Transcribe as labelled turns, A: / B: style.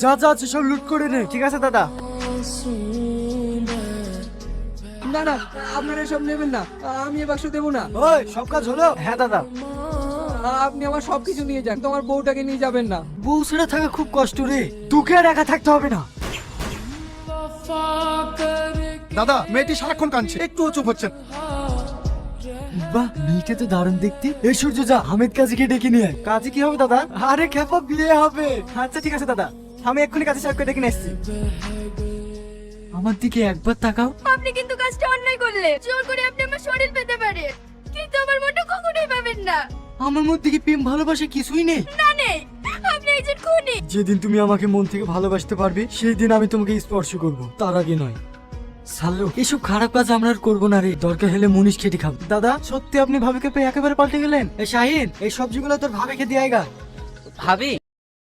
A: যা যা আছে সব লুট করে নে।
B: ঠিক আছে দাদা।
C: না না, আপনারা এসব নেবেন না, আমি এ বাক্স দেবো না।
A: ওই সব কাজ হলো?
B: হ্যাঁ দাদা।
C: আপনি আমার সবকিছু নিয়ে যান, তোমার বউটাকে নিয়ে যাবেন না।
A: বউ ছেড়ে থাকা খুব কষ্ট রে, তোকে আর একা থাকতে হবে না।
D: দাদা মেয়েটি সারাক্ষণ কাঁদছে, একটু চুপ হচ্ছেন।
A: বাহ, মেয়েটা তো দারুণ দেখতে। এই সূর্য যা হামিদ কাজীকে ডেকে নিয়ে আয়।
B: কাজে কি হবে দাদা?
A: আরে খেপা, বিয়ে হবে।
B: আচ্ছা ঠিক আছে দাদা, আমি এক্ষুনি কাজে সাহেবকে ডেকে নিয়ে এসেছি।
A: আমার দিকে একবার তাকাও।
E: আপনি কিন্তু কাজটা অন্যায় করলে। জোর করে আপনি আমার শরীর পেতে পারেন, কিন্তু আমার মনটা কখনোই পাবেন না।
A: আমার মধ্যে কি প্রেম ভালোবাসা কিছুই নেই?
E: না নেই, আপনি একজন খুনি।
A: যেদিন তুমি আমাকে মন থেকে ভালোবাসতে পারবে সেই দিন আমি তোমাকে স্পর্শ করব, তার আগে নয়। সালু, এসব খারাপ কাজ আমরা আর করবো না রে, দরকার হলে মুনিশ খেটে খাবো।
B: দাদা সত্যি আপনি ভাবিকে পেয়ে একেবারে পাল্টে গেলেন।
A: এই শাহিন, এই সবজিগুলো তোর ভাবিকে দিয়ে আয়গা।
F: ভাবি